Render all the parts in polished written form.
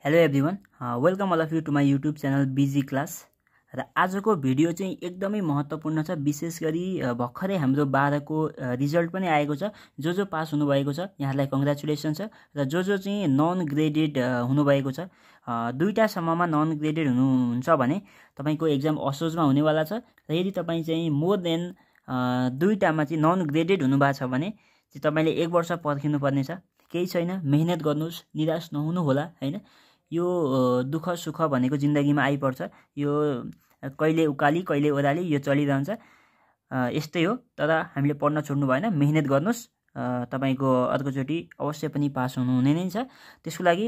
Hello everyone, welcome all of you to my YouTube channel busy class. र आजको video चाहिँ एकदमै महत्त्वपूर्ण छ। विशेष गरी भर्खरै हाम्रो 12को रिजल्ट पनि आएको छ। जो पास हुनुभएको छ यहाँलाई कङ्ग्रेचुलेसन छ। र जो चाहिँ नन ग्रेडेड हुनुभएको छ, दुईटासम्ममा नन ग्रेडेड हुनुहुन्छ भने तपाईँको एक्जाम असोजमा हुनेवाला छ। र यदि तपाईँ चाहिँ मोर देन दुईटामा चाहिँ नन ग्रेडेड हुनुभएको छ भने चाहिँ तपाईँले 1 वर्ष पर्खिनु पर्नेछ। केही छैन, मेहनत गर्नुहोस्, निराश नहुनु होला हैन। यो दुःख सुख भनेको जिन्दगीमा आइपर्छ। यो कहिले उकाली कहिले ओह्राली यो चलिरहन्छ, यस्तै हो। तर हामीले पढ्न छोड्नु भएन, मेहनत गर्नुहोस्। तपाईको अर्कोचोटि अवश्य पनि पास हुनुहुने नै छ। त्यसको लागि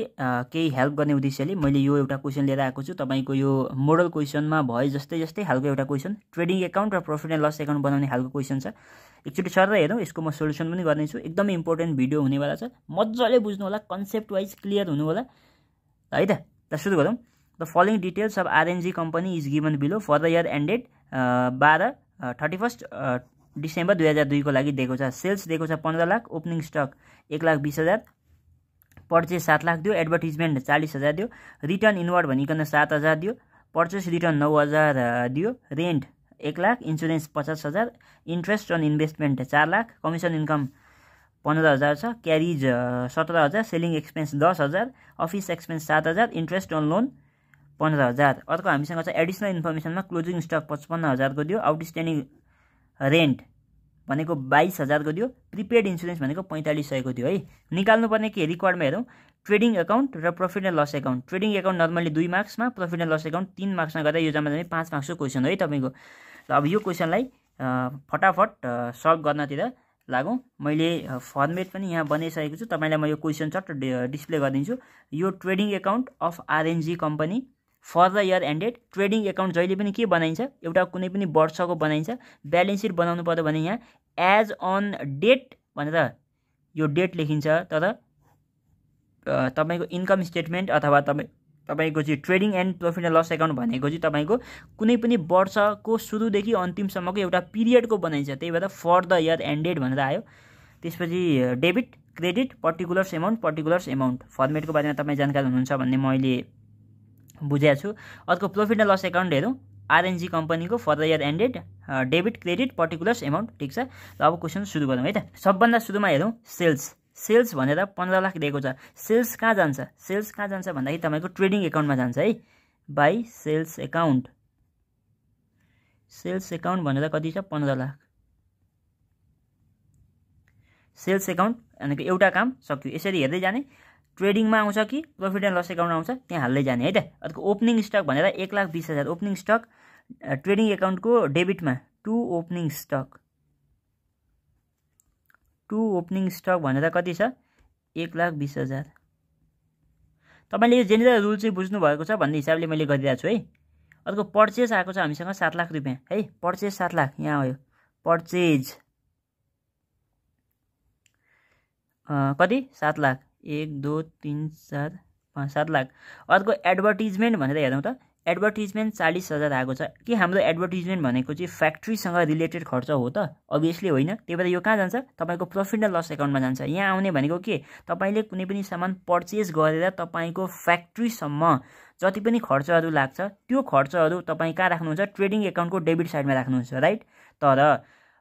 केही हेल्प गर्ने उद्देश्यले मैले यो एउटा क्वेसन लिएर आएको छु। तपाईको यो मोडल क्वेसनमा भए जस्तै खालको एउटा क्वेसन, ट्रेडिङ एकाउन्ट र प्रॉफिट एन्ड लस एकाउन्ट बनाउने खालको क्वेसन छ। एकचोटि सर हेरौँ, यसको म सोल्युसन पनि गर्नेछु। एकदमै इम्पोर्टेन्ट भिडियो हुनेवाला छ, मजाले बुझ्नु होला, कन्सेप्ट वाइज क्लियर हुनु होला है त। सुरु गरौँ। The following details of RNG company is given below for the year ended 31 December 2002 को लागि दिएको छ। सेल्स दिएको छ 15 lakh, opening stock 1,20,000, purchase 7 lakh दियो, एडभर्टिजमेन्ट 40,000 दियो, रिटर्न इनवर्ड भनिकन 7,000 दियो, पर्चेस रिटर्न 9,000 दियो, rent 1 lakh, insurance 50,000, interest on investment 4 lakh, commission income 15,000 छ, carriage 17,000, selling expense 10,000, office expense 7,000, interest on loan 15,000। अर्को हामीसँग छ एडिसनल इन्फर्मेसनमा क्लोजिङ स्टक 55,000 को दियो, आउटस्ट्यान्डिङ रेन्ट भनेको 22,000 को दियो, प्रिपेड इन्सुरेन्स भनेको 45,000 को दियो है। निकाल्नुपर्ने के रिक्वायर्डमा हेरौँ। ट्रेडिङ एकाउन्ट र profit and loss account. Trading account normally 2 मार्क्समा, प्रॉफिट एन्ड लस एकाउन्ट 3 मार्क्समा गर्दा यो जम्मा 5 मार्क्सको क्वेसन हो है तपाईको। र अब यो क्वेसनलाई फटाफट सल्भ गर्नतिर लागौँ। मैले फर्मेट पनि यहाँ बनाइसकेको छु, तपाईलाई म यो क्वेसन चट्ट डिस्प्ले गरिदिन्छु। यो trading account of RNG company for the year ended. Trading account जहिले पनि के बनाइन्छ, एउटा कुनै पनि वर्षको बनाइन्छ। ब्यालेन्स सिट बनाउनु पर्यो भने यहाँ एज अन डेट भनेर यो डेट लेखिन्छ। तर तपाईको इन्कम स्टेटमेन्ट अथवा तपाईको चाहिँ trading and profit and loss account भनेको चाहिँ तपाईको कुनै पनि वर्षको सुरुदेखि अन्तिमसम्मको एउटा पिरियडको बनाइन्छ। त्यही भएर फर द इयर एन्डेड भनेर आयो। त्यसपछि डेबिट क्रेडिट पर्टिकुलर्स एमाउन्ट फर्मेटको बारेमा तपाईँ जानकारी हुनुहुन्छ भन्ने म अहिले बुझाएको छु। अर्को प्रॉफिट एन्ड लस एकाउन्ट हेरौँ। आरएनजी कम्पनीको for the year ended debit credit particulars amount. ठिक छ। र अब क्वेसन सुरु गरौँ है त। सबभन्दा सुरुमा हेरौँ सेल्स भनेर 15 लाख दिएको छ। सेल्स कहाँ जान्छ भन्दाखेरि तपाईको ट्रेडिङ एकाउन्टमा जान्छ है। बाई सेल्स एकाउन्ट भनेर कति छ 15 लाख। सेल्स एकाउन्ट भनेको एउटा काम सक्यो, यसरी हेर्दै जाने। ट्रेडिङमा आउँछ कि प्रॉफिट एन्ड लस एकाउन्ट आउँछ त्यहाँ हाल्दै जाने है त। अर्को ओपनिङ स्टक भनेर 1,20,000 ओपनिङ स्टक ट्रेडिङ एकाउन्टको डेबिटमा टु ओपनिङ स्टक भनेर कति छ 1,20,000। तपाईले यो जेनेरल रुल चाहिँ बुझ्नु भएको छ भन्ने हिसाबले मैले गरिरहेको छु है। अर्को पर्चेस आएको छ हामीसँग 7 लाख रुपियाँ है। पर्चेस 7 लाख यहाँ आयो। पर्चेज कति 7 लाख, 1 2 3 4 5 7 लाख। अर्को एडभर्टिजमेन्ट भनेर हेरौँ त। एडभर्टिजमेन्ट 40,000 आएको छ। के हाम्रो एडभर्टिजमेन्ट भनेको चाहिँ फ्याक्ट्रीसँग रिलेटेड खर्च हो त? अभियसली होइन। त्यही भएर यो कहाँ जान्छ तपाईँको प्रॉफिट एन्ड लस एकाउन्टमा जान्छ। यहाँ आउने भनेको के, तपाईँले कुनै पनि सामान पर्चेस गरेर तपाईँको फ्याक्ट्रीसम्म जति पनि खर्चहरू लाग्छ त्यो खर्चहरू तपाईँ कहाँ राख्नुहुन्छ, ट्रेडिङ एकाउन्टको डेबिट साइडमा राख्नुहुन्छ राइट। तर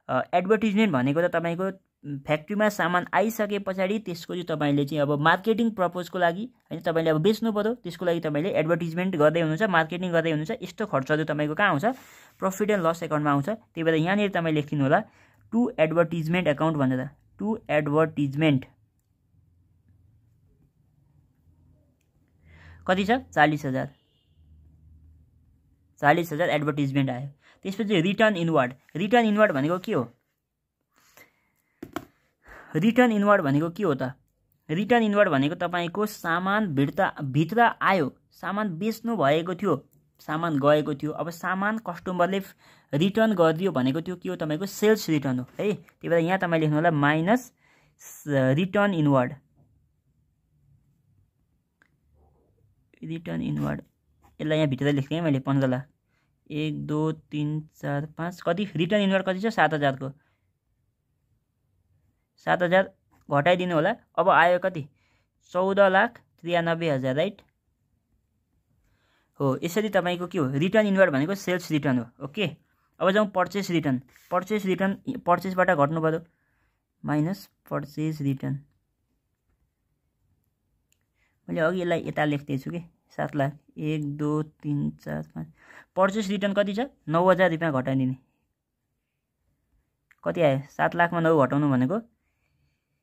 एडभर्टिजमेन्ट भनेको त तपाईँको फ्याक्ट्रीमा सामान आइसके पछाडि त्यसको चाहिँ तपाईँले चाहिँ अब मार्केटिङ पर्पजको लागि होइन, तपाईँले अब बेच्नु पर्यो, त्यसको लागि तपाईँले एडभर्टिजमेन्ट गर्दै हुनुहुन्छ, मार्केटिङ गर्दै हुनुहुन्छ। यस्तो खर्चहरू तपाईँको कहाँ आउँछ, प्रॉफिट एन्ड लस एकाउन्टमा आउँछ। त्यही भएर यहाँनिर तपाईँ लेखिदिनु होला टु एडभर्टिजमेन्ट एकाउन्ट भनेर। टु एडभर्टिजमेन्ट कति छ 40,000 एडभर्टिजमेन्ट आयो। त्यसपछि रिटर्न इनवर्ड भनेको के हो, रिटर्न इनवर्ड भनेको के हो त? रिटर्न इनवर्ड भनेको तपाईँको सामान भित्र आयो, सामान बेच्नु भएको थियो, सामान गएको थियो, अब सामान कस्टमरले रिटर्न गरिदियो भनेको त्यो के हो तपाईँको सेल्स रिटर्न हो है। त्यही भएर यहाँ तपाईँ लेख्नु होला माइनस रिटर्न इनवर्ड। यसलाई यहाँ भित्र लेख्थेँ मैले 15 लाख, 1 2 3 4 5 कति रिटर्न इनवर्ड कति छ 7,000 को। 7,000 घटाइदिनु होला। अब आयो कति 14,93,000 राइट। हो। यसरी तपाईँको के हो, रिटर्न इनवर्ड भनेको सेल्स रिटर्न हो। ओके, अब जाउँ पर्चेस रिटर्न। पर्चेस रिटर्न पर्चेसबाट घट्नु पर्यो, माइनस पर्चेस रिटर्न। मैले अघि यसलाई यता लेख्दैछु कि 7 लाख 1 2 3 4 5। पर्चेस रिटर्न कति छ, 9,000 रुपियाँ घटाइदिने। कति आयो, 7 लाखमा 9 घटाउनु भनेको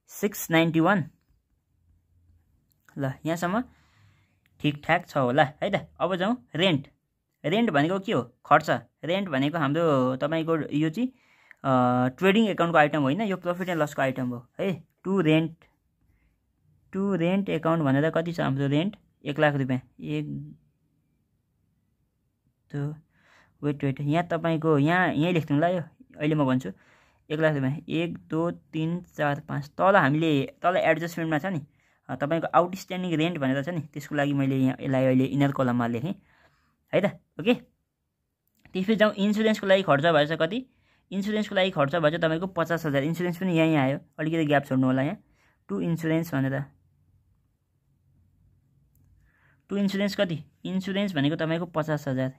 691। ल यहाँसम्म ठिकठाक छ होला है त। अब जाउँ रेन्ट। रेन्ट भनेको के हो, खर्च। रेन्ट भनेको हाम्रो तपाईँको यो चाहिँ ट्रेडिङ एकाउन्टको आइटम होइन, यो प्रफिट एन्ड लसको आइटम हो है। टु रेन्ट एकाउन्ट भनेर कति छ हाम्रो रेन्ट, 1 लाख रुपियाँ। 1 2 वेट यहाँ तपाईँको यहीँ लेख्नु ल, यो अहिले म भन्छु 1 लाख रुपियाँ। 1 2 3 4 5। तल हामीले तल एडजस्टमेन्टमा छ नि तपाईँको आउटस्ट्यान्डिङ रेन्ट भनेर छ नि, त्यसको लागि मैले यहाँ यसलाई अहिले इनर कलममा लेखेँ है त। ओके, त्यसपछि जाउँ इन्सुरेन्सको लागि खर्च भएछ कति। इन्सुरेन्सको लागि खर्च भएछ तपाईँको 50,000। इन्सुरेन्स पनि यहीँ आयो, अलिकति ग्याप छोड्नु होला यहाँ। टु इन्सुरेन्स भनेर, टु इन्सुरेन्स कति, इन्सुरेन्स भनेको तपाईँको 50,000।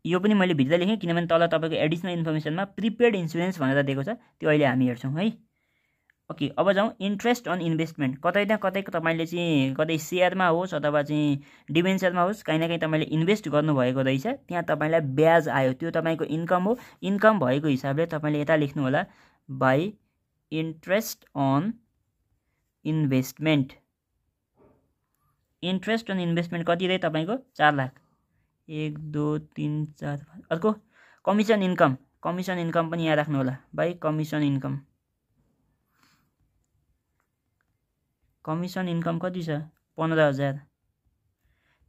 यो पनि मैले भित्र लेखेँ किनभने तल तपाईँको एडिसनल इन्फर्मेसनमा प्रिपेड इन्सुरेन्स भनेर दिएको छ, त्यो अहिले हामी हेर्छौँ है। ओके, अब जाउँ इन्ट्रेस्ट अन इन्भेस्टमेन्ट। कतै न कतै तपाईँले चाहिँ कतै सेयरमा होस् अथवा चाहिँ डिबेन्चरमा होस्, कहीँ न कहीँ तपाईँले इन्भेस्ट गर्नुभएको रहेछ, त्यहाँ तपाईँलाई ब्याज आयो, त्यो तपाईँको इन्कम हो। इन्कम भएको हिसाबले तपाईँले यता लेख्नु होला by interest on investment. Interest on investment कति रह्यो तपाईँको, 4 लाख। 1 2 3 4 5। अर्को कमिसन इन्कम। कमिसन इन्कम पनि यहाँ राख्नु होला by commission income. Commission income कति छ, 15,000।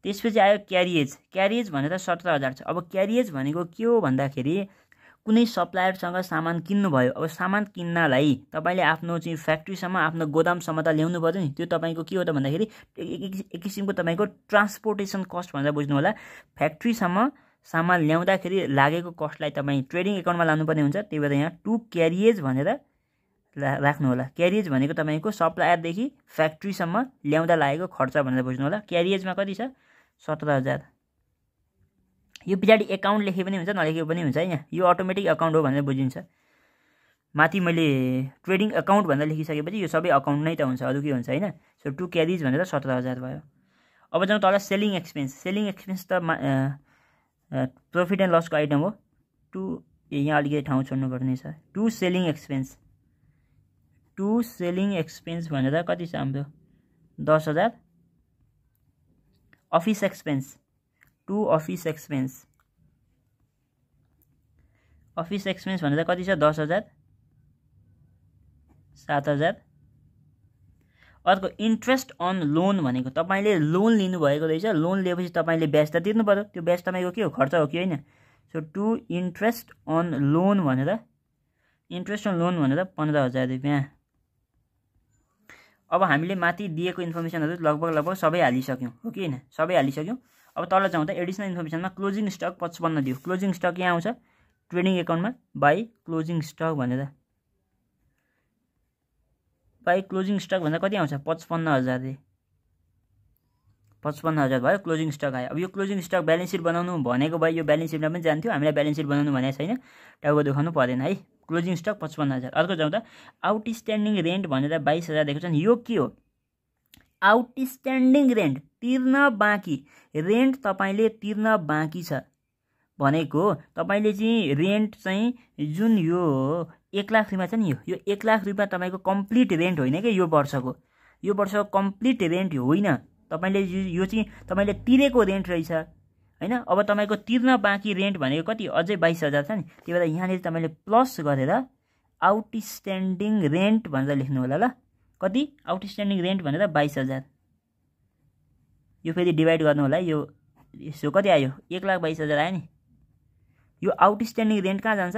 त्यसपछि आयो क्यारिएज। क्यारिएज भनेर 17,000 छ। अब क्यारिएज भनेको के हो भन्दाखेरि कुनै सप्लायरसँग सामान किन्नुभयो, अब सामान किन्नलाई तपाईँले आफ्नो चाहिँ फ्याक्ट्रीसम्म आफ्नो गोदामसम्म त ल्याउनु पर्यो नि, त्यो तपाईँको के हो त भन्दाखेरि एक किसिमको तपाईँको ट्रान्सपोर्टेसन कस्ट भनेर बुझ्नु होला। फ्याक्ट्रीसम्म सामान ल्याउँदाखेरि लागेको कस्टलाई तपाईँ ट्रेडिङ एकाउन्टमा लानुपर्ने हुन्छ, त्यही भएर यहाँ टु क्यारिएज भनेर राख्नु होला। क्यारिएज भनेको तपाईँको सप्लायरदेखि फ्याक्ट्रीसम्म ल्याउँदा लागेको खर्च भनेर बुझ्नु होला। क्यारिएजमा कति छ, 17,000। यो पछाडि एकाउन्ट लेखे पनि हुन्छ नलेखे पनि हुन्छ है, यहाँ यो अटोमेटिक एकाउन्ट हो भनेर बुझिन्छ। माथि मैले ट्रेडिङ एकाउन्ट भनेर लेखिसकेपछि यो सबै अकाउन्ट नै त हुन्छ, अरू के हुन्छ होइन। सो टु क्यारिज भनेर 17,000 भयो। अब जाउँ तल सेलिङ एक्सपेन्स। सेलिङ एक्सपेन्स त प्रफिट एन्ड लसको आइटम हो। टु यहाँ अलिकति ठाउँ छोड्नुपर्ने छ। To selling expense. To selling expense भनेर कति छ हाम्रो, 10,000। Office expense. To office expense. Office expense भनेर कति छ, 10,000। 7,000। अर्को इन्ट्रेस्ट अन लोन भनेको तपाईँले लोन लिनुभएको रहेछ, लोन लिएपछि तपाईँले ब्याज त तिर्नु पर्यो, त्यो ब्याज तपाईँको के हो, खर्च हो कि होइन। So to interest on loan भनेर 15,000 रुपियाँ। अब हामीले माथि दिएको इन्फर्मेसनहरू लगभग सबै हालिसक्यौँ हो कि होइन, सबै हालिसक्यौँ। अब तल जाउँदा एडिसनल इन्फर्मेसनमा क्लोजिङ स्टक 55 दियो। क्लोजिङ स्टक यहाँ आउँछ ट्रेडिङ एकाउन्टमा बाई क्लोजिङ स्टक भनेर। बाई क्लोजिङ स्टक भन्दा कति आउँछ, 55,000 रे। 55,000 भयो, क्लोजिङ स्टक आयो। अब यो क्लोजिङ स्टक ब्यालेन्स सिट बनाउनु भनेको भए यो ब्यालेन्स सिटमा पनि जान्थ्यो, हामीलाई ब्यालेन्स सिट बनाउनु भनेको छैन, टाउको दुखाउनु परेन है। Closing stock 55,000। अर्को जाउँदा आउटस्ट्यान्डिङ रेन्ट भनेर 22,000 दिएको छन्। यो के हो, आउटस्ट्यान्डिङ रेन्ट, तिर्न बाँकी रेन्ट तपाईँले तिर्न बाँकी छ भनेको तपाईँले चाहिँ रेन्ट चाहिँ जुन यो 1 लाख रुपियाँ छ नि, यो 1 लाख रुपियाँ तपाईँको कम्प्लिट रेन्ट होइन कि यो वर्षको कम्प्लिट रेन्ट होइन, तपाईँले यो चाहिँ तपाईँले तिरेको रेन्ट रहेछ होइन। अब तपाईँको तिर्न बाँकी रेन्ट भनेको कति, अझै 22,000 छ नि, त्यही भएर यहाँनिर तपाईँले प्लस गरेर आउटस्ट्यान्डिङ रेन्ट भनेर लेख्नु होला। ल कति, आउटस्ट्यान्डिङ रेन्ट भनेर 22,000। यो फेरि डिभाइड गर्नु होला, यो यसो कति आयो, 1,22,000 आयो नि। यो आउटस्ट्यान्डिङ रेन्ट कहाँ जान्छ,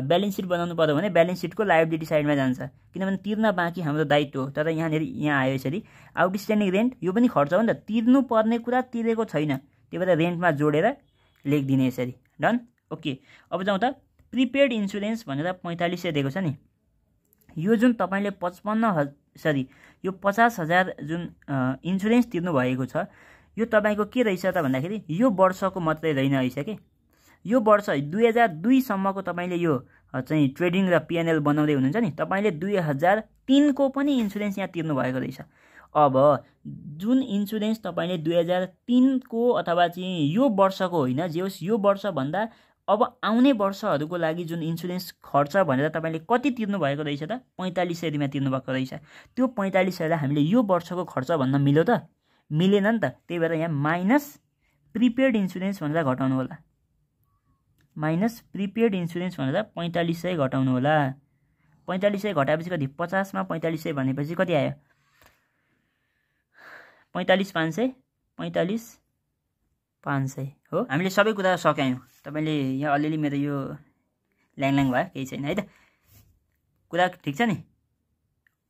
ब्यालेन्स सिट बनाउनु पर्यो भने ब्यालेन्स सिटको लायबिलिटी साइडमा जान्छ, किनभने तिर्न बाँकी हाम्रो दायित्व हो। तर यहाँ आयो यसरी आउटस्ट्यान्डिङ रेन्ट, यो पनि खर्च हो नि त, तिर्नु पर्ने कुरा तिरेको छैन, त्यही भएर रेन्टमा जोडेर लेखिदिने यसरी। डन। ओके, अब जाउँ त प्रिपेड इन्सुरेन्स भनेर 4500 दिएको छ नि। यो जुन तपाईँले 50,000 जुन इन्सुरेन्स तिर्नु भएको छ, यो तपाईको के रहेछ त भन्दाखेरि यो वर्षको मात्रै रहेन रहेछ के। यो वर्ष 2002 सम्मको तपाईले यो चाहिँ ट्रेडिङ र पिएनएल बनाउँदै हुनुहुन्छ नि, तपाईले 2003 को पनि इन्सुरेन्स यहाँ तिर्नु भएको रहेछ। अब जुन इन्सुरेन्स तपाईले 2003 को अथवा चाहिँ यो वर्षको होइन, जे होस् यो वर्ष भन्दा अब आउने वर्षहरूको लागि जुन इन्सुरेन्स खर्च भनेर तपाईले कति तिर्नु भएको रहेछ त 4500 रुपैयाँ तिर्नु भएको रहेछ। त्यो 4500 लाई हामीले यो वर्षको खर्च भन्न मिल्यो त? मिलेन नि त। त्यही भएर यहाँ माइनस प्रिपेड इन्सुरेन्स भनेर घटाउनु होला, माइनस प्रिपेड इन्सुरेन्स भनेर 4500 घटाउनु होला। 4500 घटाएपछि कति 50 मा 4500 भनेपछि कति आयो 45500 45500 हो। हामीले सबै कुरा सकायौँ। तपाईले यहाँ अलिअलि मेरो यो ल्याङ भयो, केही छैन है त, कुरा ठिक छ नि।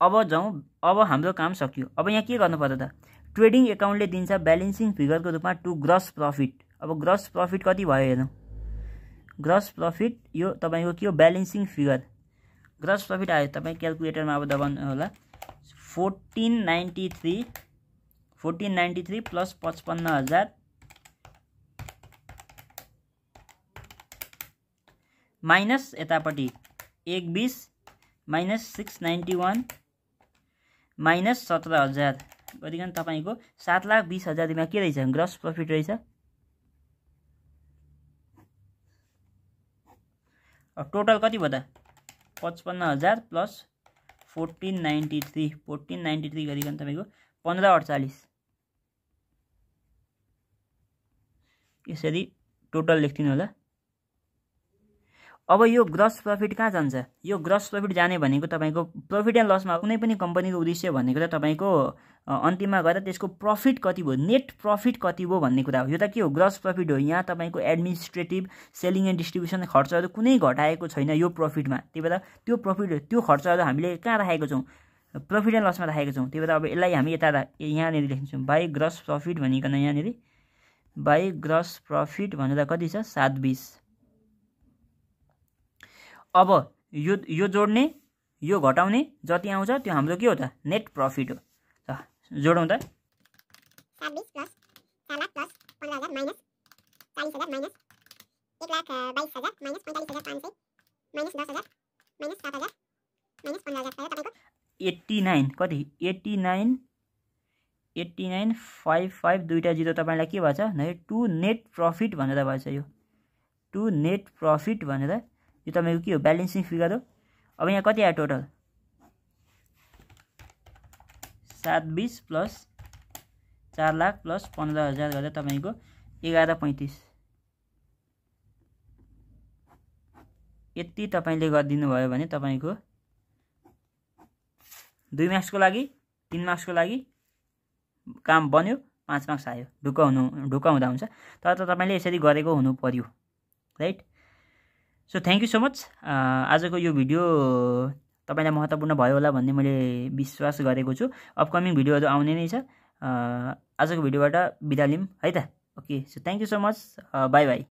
अब जाउँ, अब हाम्रो काम सकियो। अब यहाँ के गर्नु पर्यो त? ट्रेडिङ एकाउन्टले दिन्छ ब्यालेन्सिङ फिगरको रूपमा टु ग्रस प्रफिट। अब ग्रस प्रफिट कति भयो हेर्नु, ग्रस प्रफिट यो तपाईको के हो ब्यालेन्सिङ फिगर। ग्रस प्रफिट आयो, तपाई क्याल्कुलेटरमा अब दबाउनु होला 1493 प्लस 55000 माइनस यतापट्टि 120 माइनस 691 माइनस 17000 गरिकन तपाईको 7,20,000 रुपैयाँ के रहेछ ग्रस प्रफिट रहेछ। अब टोटल कति भयो त 55,000 प्लस 1493 गरिकन तपाईको 1548 यसरी टोटल लेख्दिनु होला। अब यो ग्रस प्रफिट कहाँ जान्छ? यो ग्रस प्रफिट जाने भनेको तपाईको प्रफिट एन्ड लसमा कुनै पनि कम्पनीको उद्देश्य भनेको त तपाईको अन्तिममा गएर त्यसको प्रफिट कति भयो, नेट प्रफिट कति भयो भन्ने कुरा हो। यो त के हो ग्रस प्रफिट हो। यहाँ तपाईको एडमिनिस्ट्रेटिभ सेलिङ एन्ड डिस्ट्रिब्युसन खर्चहरू कुनै घटाएको छैन यो प्रफिटमा। त्यही भएर त्यो प्रफिट त्यो खर्चहरू हामीले कहाँ राखेको छौँ प्रफिट एन्ड लसमा राखेको छौँ। त्यही भएर अब यसलाई हामी यता यहाँनिर लेख्छौँ बाई ग्रस प्रफिट भनिकन यहाँनिर बाई ग्रस प्रफिट भनेर कति छ 720। अब यो जोड्ने यो घटाउने जति आउँछ त्यो हाम्रो के हो त नेट प्रफिट हो। त जोडौँ त 720 plus 4 lakh plus 15,000 minus 40,000 minus 1,22,000 minus 45,500 minus 10,000 minus 7,000 minus 15,000 तपाईको 89 कति 89,550 दुईटा जिरो तपाईलाई के भन्छ भने टु नेट प्रफिट भनेर भन्छ। यो टु नेट प्रफिट भनेर यो तपाईको के हो ब्यालेन्सिङ फिगर हो। अब यहाँ कति आयो टोटल 720 प्लस 4 लाख प्लस 15,000 गरेर तपाईको 1135 यति तपाईले गरिदिनु भयो भने तपाईको 2 मार्क्सको लागि 3 मार्क्सको लागि काम बन्यो, 5 मार्क्स आयो। ढुक्क हुँदा हुन्छ, तर तपाईले यसरी गरेको हुनु पर्यो right. So thank you so much. आजको यो भिडियो तपाईलाई महत्त्वपूर्ण भयो होला भन्ने मैले विश्वास गरेको छु। अपकमिङ भिडियोहरू आउने नै छ। आजको भिडियोबाट बिदा लिऊँ है त। Okay, so thank you so much, by by.